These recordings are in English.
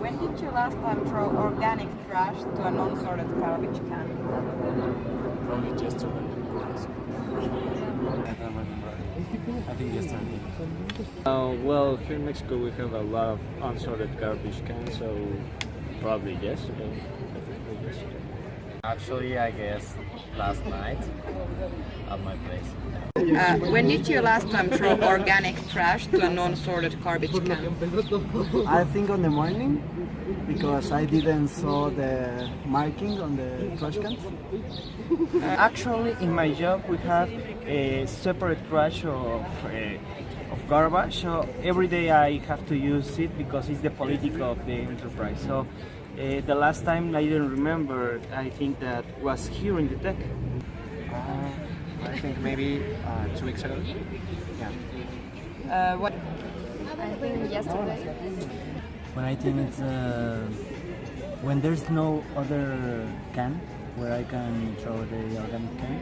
When did you last time throw organic trash to a non-sorted garbage can? Probably yesterday. I don't remember. I think yesterday. Well, here in Mexico we have a lot of unsorted garbage cans, so probably yesterday. Definitely yesterday. Actually, I guess last night at my place. When did you last time throw organic trash to a non-sorted garbage can? I think on the morning, because I didn't saw the marking on the trash cans. Actually, in my job, we have a separate trash of garbage. So every day I have to use it because it's the politic of the enterprise. So the last time I didn't remember. I think that was here in the tech. I think maybe 2 weeks ago. Yeah. What? I think yesterday. When I think it's when there's no other can where I can throw the organic can,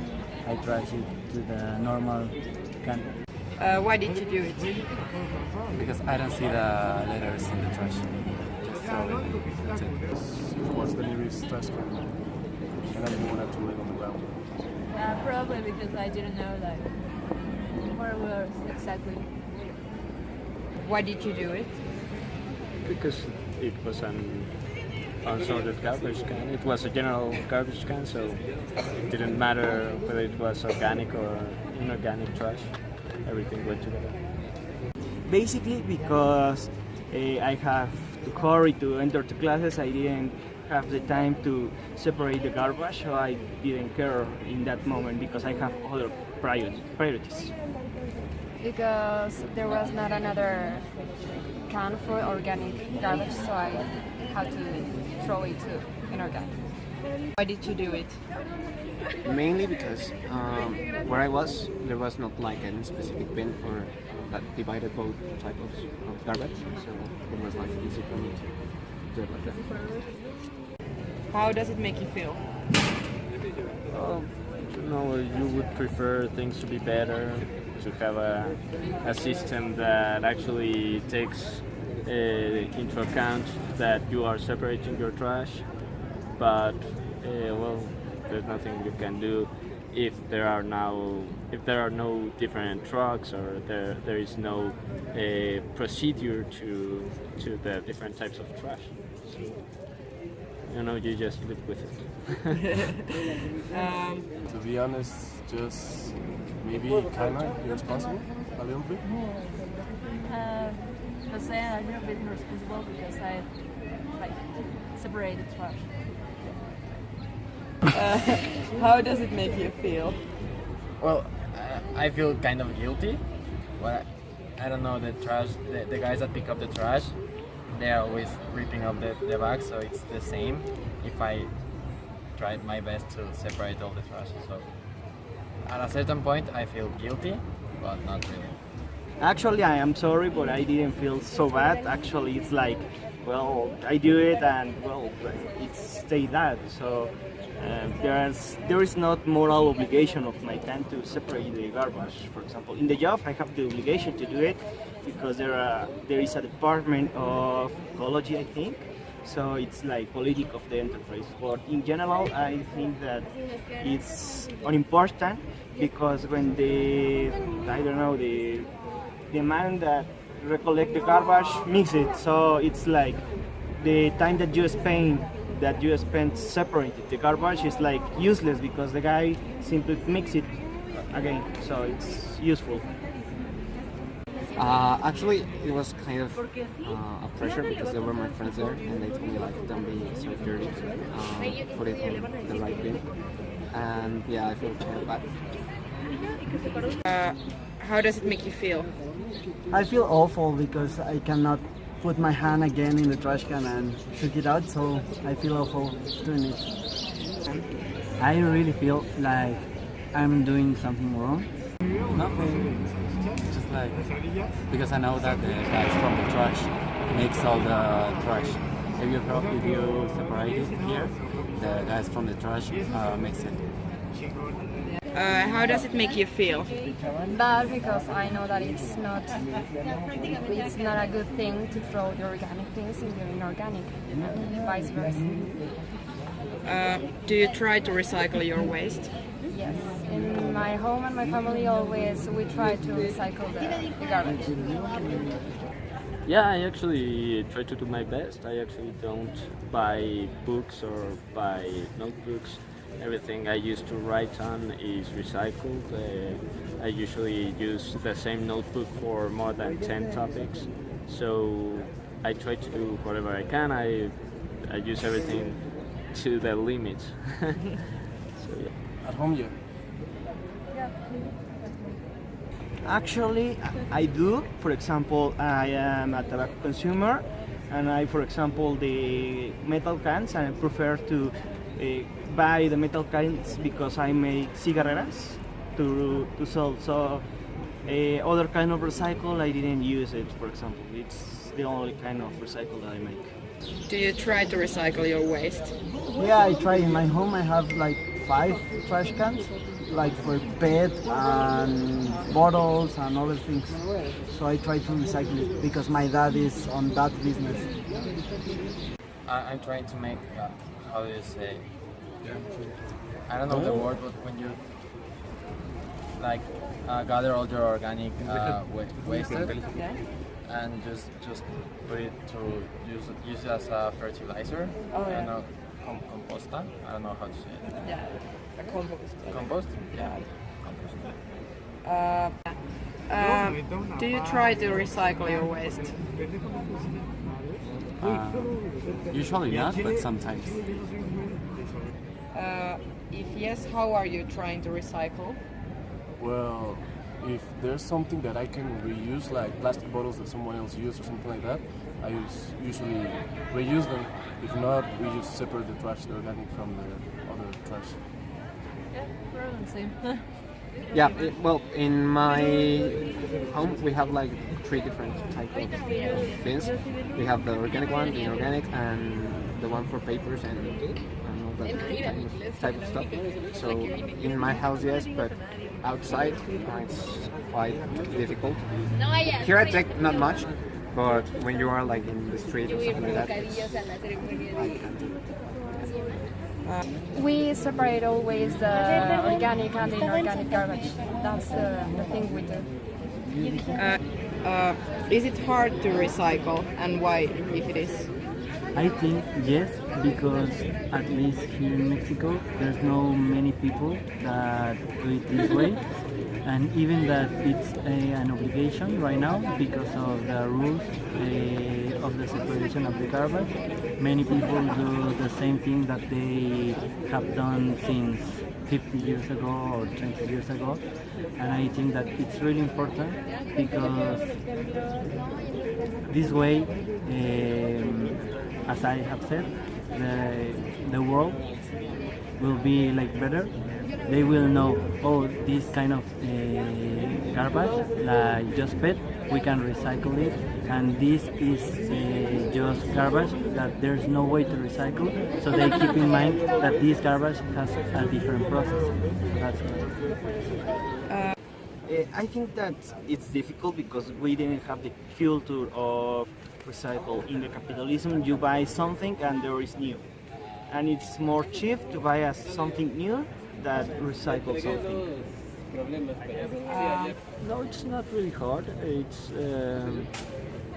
I trash it to the normal can. Why did you do it? Because I don't see the letters in the trash. Just throw it. That's it. Of course, the nearest trash can. And I didn't want to throw it on the ground. Probably because I didn't know like where we were exactly. Why did you do it? Because it was an unsorted garbage can. It was a general garbage can, so it didn't matter whether it was organic or inorganic trash. Everything went together. Basically, because I have to hurry to enter the classes, I didn't have the time to separate the garbage, so I didn't care in that moment because I have other priorities. Because there was not another can for organic garbage, so I had to throw it to inorganic. Why did you do it? Mainly because where I was, there was not like any specific bin for that divided both types of garbage, so it was like easy for me to do it like that. How does it make you feel? You would prefer things to be better, to have a system that actually takes into account that you are separating your trash, but there's nothing you can do if there are no different trucks or there is no procedure to the different types of trash. So, you just live with it. To be honest, just maybe kinda irresponsible a little bit. Let's say I'm a little bit irresponsible because I separated trash. How does it make you feel? Well, I feel kind of guilty. But I don't know, the trash, the guys that pick up the trash, they're always ripping up the bag, so it's the same if I tried my best to separate all the trash. So at a certain point I feel guilty, but not really. Actually, I am sorry, but I didn't feel so bad. Actually, it's like, I do it and it's stay that. So there is not moral obligation of my time to separate the garbage. For example, in the job, I have the obligation to do it because there is a department of ecology, I think. So it's like politic of the enterprise. But in general, I think that it's unimportant because when the man that recollect the garbage mix it, so it's like the time that you spend separating the garbage is like useless because the guy simply mix it again, so it's useful. Actually, it was kind of a pressure because there were my friends there and they told me like, don't be so dirty, put it in the right bin, and yeah, I feel kind of bad. How does it make you feel? I feel awful because I cannot put my hand again in the trash can and took it out, so I feel awful doing it. I really feel like I'm doing something wrong. Nothing. Just like, because I know that the guys from the trash mix all the trash. If you separate it here, the guys from the trash mix it. How does it make you feel? Bad because I know that it's not a good thing to throw the organic things in the inorganic, and vice versa. Do you try to recycle your waste? Yes, in my home and my family always we try to recycle the garbage. Yeah, I actually try to do my best. I actually don't buy books or buy notebooks. Everything I used to write on is recycled. I usually use the same notebook for more than 10 topics. So I try to do whatever I can. I use everything to the limit. So, yeah. At home, yeah. Actually, I do. For example, I am a tobacco consumer, and for example, the metal cans, I prefer to buy the metal cans because I make cigarettes to sell. So, other kind of recycle, I didn't use it. For example, it's the only kind of recycle that I make. Do you try to recycle your waste? Yeah, I try. In my home, I have like 5 trash cans, like for PET and bottles and other things. So I try to recycle it because my dad is on that business. I'm trying to make, how do you say, I don't know the word, but when you like gather all your organic waste and just put it to use it as a fertilizer. I don't know, composta. I don't know how to say it. Yeah, a compost. Compost? Yeah. Compost. Do you try to recycle your waste? Usually not, but sometimes. If yes, how are you trying to recycle? Well, if there's something that I can reuse, like plastic bottles that someone else used or something like that, I usually reuse them. If not, we just separate the trash, the organic, from the other trash. We're on the same. Yeah, well, in my home we have like 3 different types of bins. We have the organic one, the inorganic, and the one for papers and all that type of stuff. So in my house, yes, but outside it's quite difficult. Here at Tech, not much, but when you are like in the street or something like that, I can't do it. We separate always the organic and the inorganic garbage. That's the thing we do. Is it hard to recycle, and why, if it is? I think yes, because at least here in Mexico, there's no many people that do it this way, and even that it's an obligation right now because of the rules of the separation of the garbage. Many people do the same thing that they have done since 50 years ago or 20 years ago, and I think that it's really important because this way, as I have said, the world will be like better. They will know, oh, this kind of garbage, like just PET, we can recycle it, and this is just garbage that there's no way to recycle. So they keep in mind that this garbage has a different process. That's why. I think that it's difficult because we didn't have the culture of recycle. In the capitalism, you buy something and there is new, and it's more cheap to buy something new than recycle something. No, it's not really hard.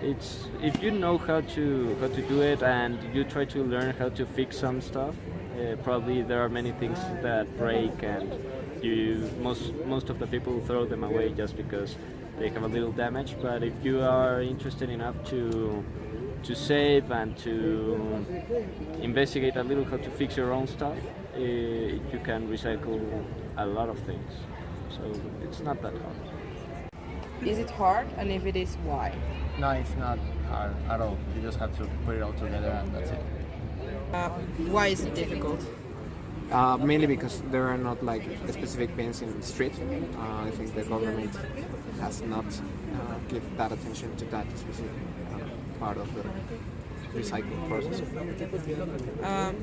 It's if you know how to do it and you try to learn how to fix some stuff. Probably there are many things that break, and most of the people throw them away just because they have a little damage. But if you are interested enough to save and to investigate a little how to fix your own stuff, you can recycle a lot of things. So it's not that hard. Is it hard, and if it is, why? No, it's not hard at all. You just have to put it all together and that's it. Why is it difficult? Mainly because there are not like specific bins in the street. I think the government has not given that attention to that specific part of the recycling process.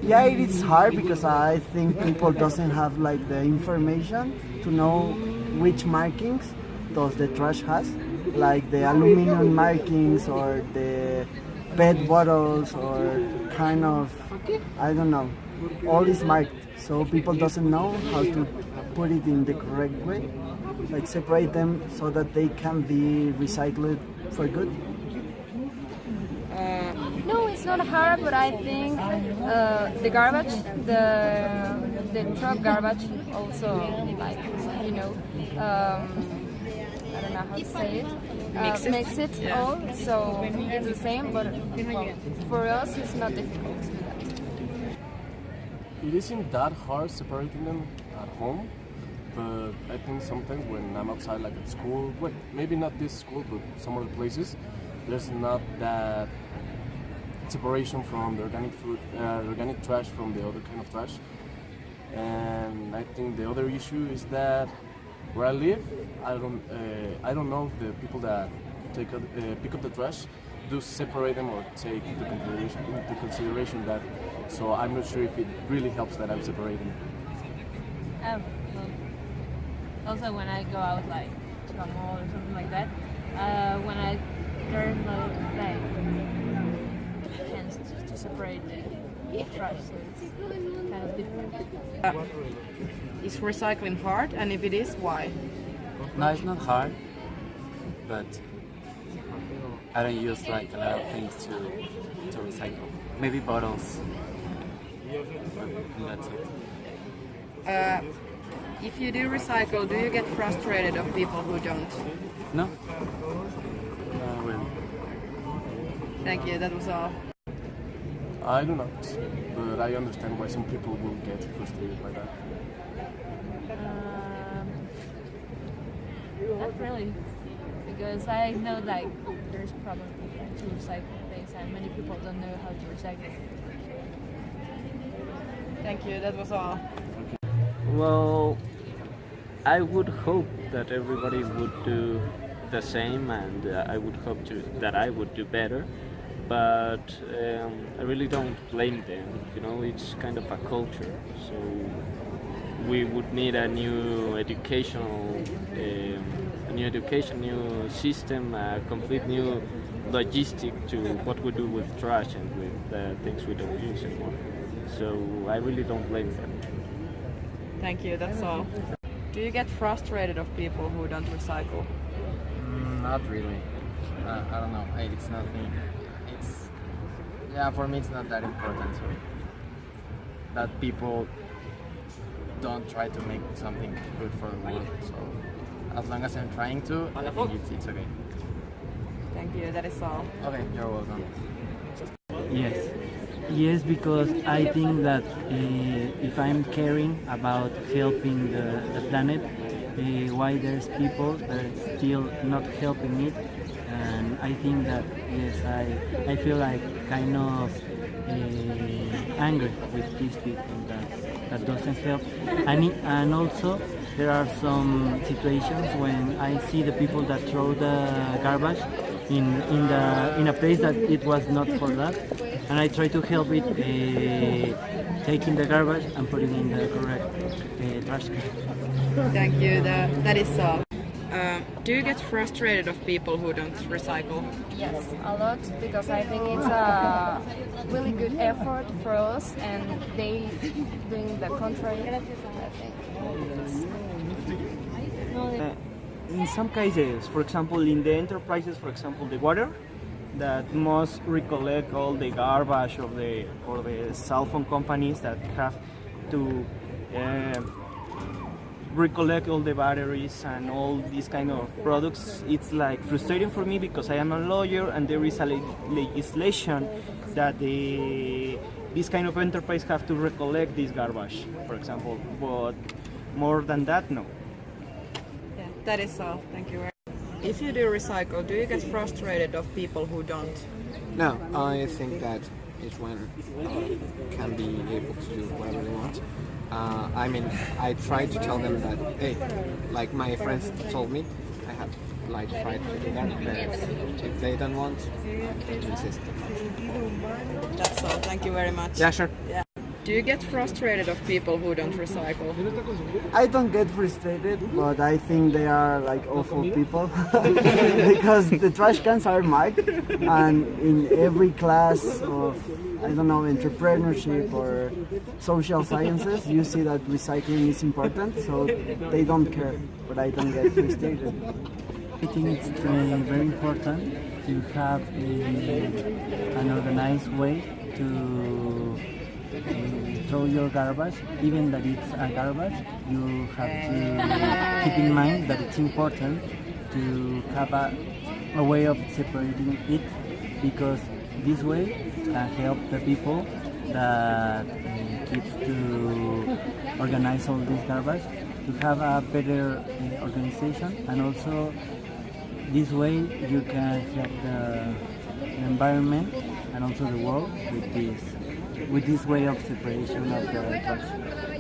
Yeah, it is hard because I think people doesn't have like the information to know which markings does the trash has, like the aluminum markings or the PET bottles or kind of, I don't know, all is marked, so people doesn't know how to put it in the correct way, like separate them so that they can be recycled for good. No, it's not hard, but I think the garbage, the truck garbage, also like I don't know how to say it. Mix it Yeah. all, so it's the same. But well, for us, it's not difficult to do that. It isn't that hard separating them at home, but I think sometimes when I'm outside, like at school, well, maybe not this school, but some other places, there's not that separation from the organic food, organic trash from the other kind of trash. And I think the other issue is that where I live, I don't know if the people that pick up the trash do separate them or take into consideration that. So I'm not sure if it really helps that I'm separating. Well, also, when I go out like to a mall or something like that, when I learn like chance to separate the trash, so it's kind of different. Is recycling hard, and if it is, why? No, it's not hard, but I don't use like a lot of things to recycle. Maybe bottles. And that's it. If you do recycle, do you get frustrated of people who don't? No? No, really. Thank you, that was all. I do not, but I understand why some people will get frustrated by that. Not really, because I know like there's probably to recycle things, and many people don't know how to recycle. Thank you, that was all. Well, I would hope that everybody would do the same, and I would hope that I would do better. But I really don't blame them. You know, it's kind of a culture. So we would need a new educational, new system, a complete new logistic to what we do with trash and with the things we don't use anymore. So I really don't blame them. Thank you, that's all. Do you get frustrated of people who don't recycle? Not really. I don't know. It's nothing. For me, it's not that important. So that people don't try to make something good for the world. So as long as I'm trying to, I think it's okay. Thank you, that is all. Okay, you're welcome. Yes, because I think that if I'm caring about helping the planet, why there's people that are still not helping it, and I think that yes, I feel like kind of angry with these people that doesn't help, and also there are some situations when I see the people that throw the garbage in a place that it was not for that, and I try to help it taking the garbage and putting it in the correct trash can. Thank you, that is all. Do you get frustrated of people who don't recycle? Yes, a lot, because I think it's a really good effort for us, and they doing the contrary. I think In some cases, for example, in the enterprises, for example, the water that must recollect all the garbage of the cell phone companies that have to recollect all the batteries and all these kind of products. It's like frustrating for me because I am a lawyer and there is a legislation that this kind of enterprise have to recollect this garbage, for example. But more than that, no. Yeah, that is all. Thank you. If you do recycle, do you get frustrated of people who don't? No, I think that each one can be able to do whatever they want. I mean, I try to tell them that, hey, like my friends told me, I have like tried to do that, but if they don't want, I have to insist. That's all. Thank you very much. Yeah, sure. Yeah. Do you get frustrated of people who don't recycle? I don't get frustrated, but I think they are like awful people because the trash cans are marked, and in every class of, I don't know, entrepreneurship or social sciences, you see that recycling is important, so they don't care, but I don't get frustrated. I think it's very important to have an organized way to throw your garbage, even that it's a garbage. You have to keep in mind that it's important to have a way of separating it, because this way can help the people that keeps to organize all this garbage to have a better organization, and also this way you can help the environment and also the world with this way of separation of the trash.